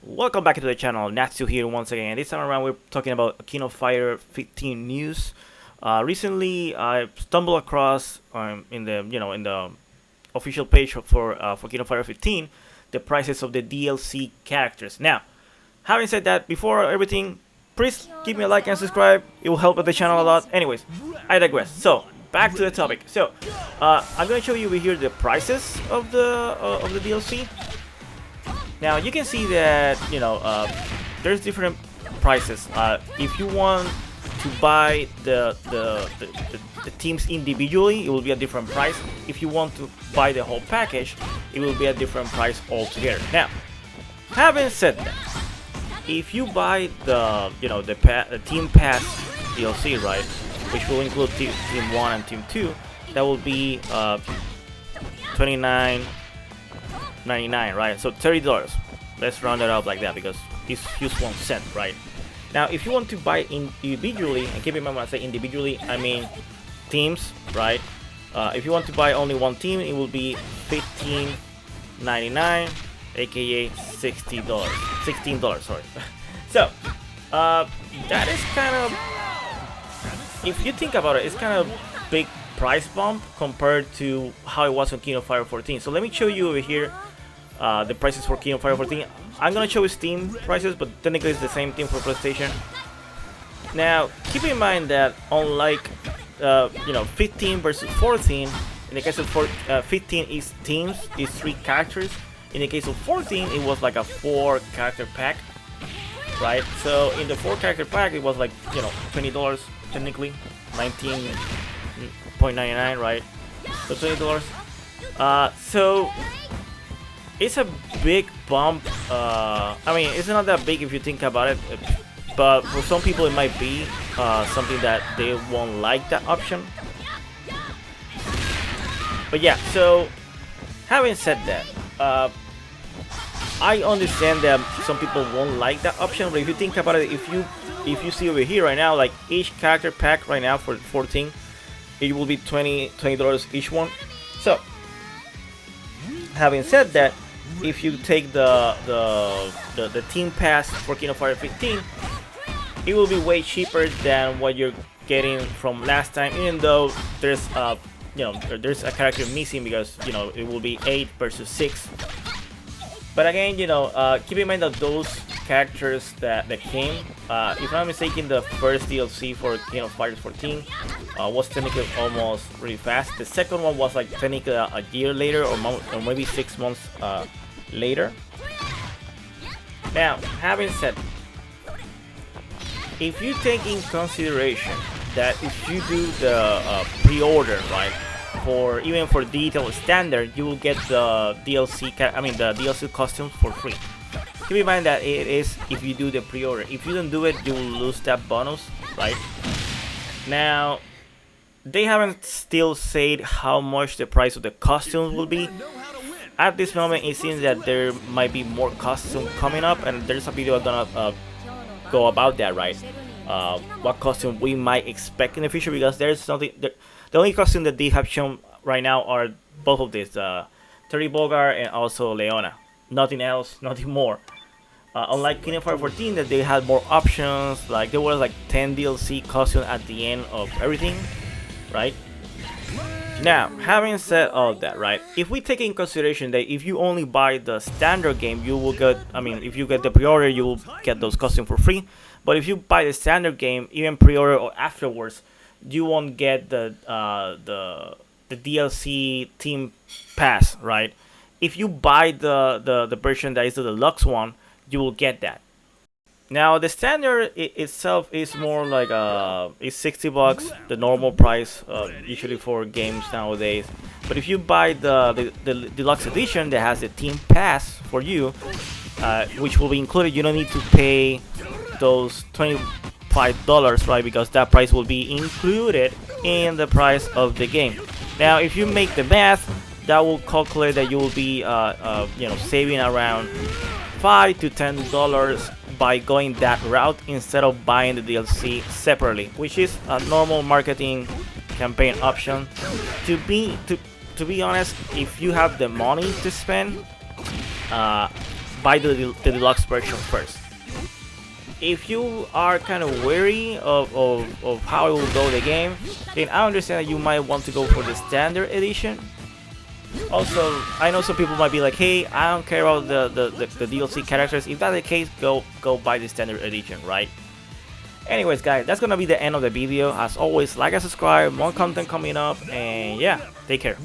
Welcome back to the channel. Natsu here once again. This time around we're talking about King of Fighter 15 news. Recently I stumbled across in the official page for King of Fighter 15 the prices of the DLC characters. Now, having said that, before everything, please give me a like and subscribe. It will help with the channel a lot. Anyways, I digress. So back to the topic. So I'm gonna show you over here the prices of the DLC. Now you can see that there's different prices. If you want to buy the teams individually, it will be a different price. If you want to buy the whole package, it will be a different price altogether. Now, having said that, if you buy the Team Pass DLC, right, which will include Team 1 and Team 2, that will be $29.99, right? So $30. Let's round it up like that because it's just 1 cent, right? Now, if you want to buy individually, and keep in mind when I say individually, I mean teams, right? If you want to buy only one team, it will be $15.99, aka $16. $16, sorry. So that is kind of, if you think about it, it's kind of big price bump compared to how it was on King of Fire 14. So let me show you over here the prices for King of Fire 14. I'm gonna show you Steam prices, but technically it's the same thing for PlayStation. Now keep in mind that unlike 15 versus 14, in the case of 15 is teams, is 3 characters. In the case of 14, it was like a 4 character pack, right? So in the 4 character pack, it was like $20 technically, 19.99, right? So $20. So it's a big bump. I mean, it's not that big if you think about it, but for some people it might be something that they won't like that option. But yeah, so having said that, I understand that some people won't like that option, but if you think about it, if you see over here right now, like each character pack right now for 14, it will be $20 each one. So having said that, if you take the team pass for King of Fire 15, it will be way cheaper than what you're getting from last time, even though there's there's a character missing because it will be 8 versus 6. But again, keep in mind that those characters that came, if I'm not mistaken, the first DLC for King of Fighters 14 was technically almost really fast. The second one was like technically a year later, or maybe 6 months later. Now, having said, if you take in consideration that if you do the pre-order, right, even for detail standard, you will get the DLC costumes for free. Keep in mind that it is if you do the pre-order. If you don't do it, you will lose that bonus, right? Now, they haven't still said how much the price of the costumes will be. At this moment, it seems that there might be more costumes coming up, and there's a video gonna go about that, right? What costume we might expect in the future, because there's something. The only costume that they have shown right now are both of these, Terry Bogard and also Leona. Nothing else, nothing more. Unlike King of Fire 14, that they had more options, like there was like 10 DLC costumes at the end of everything, right? Now, having said all that, right, if we take in consideration that if you only buy the standard game, you will get, if you get the pre-order, you will get those costumes for free. But if you buy the standard game, even pre-order or afterwards, you won't get the DLC team pass, right? If you buy the version that is the deluxe one, you will get that. Now the standard itself is more like it's $60, the normal price usually for games nowadays. But if you buy the deluxe edition that has the team pass for you, which will be included, you don't need to pay those $25, right? Because that price will be included in the price of the game. Now, if you make the math, that will calculate that you will be saving around $5 to $10 by going that route instead of buying the DLC separately, which is a normal marketing campaign option. To be honest, if you have the money to spend, buy the deluxe version first. If you are kind of wary of how it will go the game, then I understand that you might want to go for the standard edition. Also, I know some people might be like, hey, I don't care about the DLC characters. If that's the case, go buy the standard edition, right? Anyways, guys, that's gonna be the end of the video. As always, like and subscribe, more content coming up, and yeah, take care.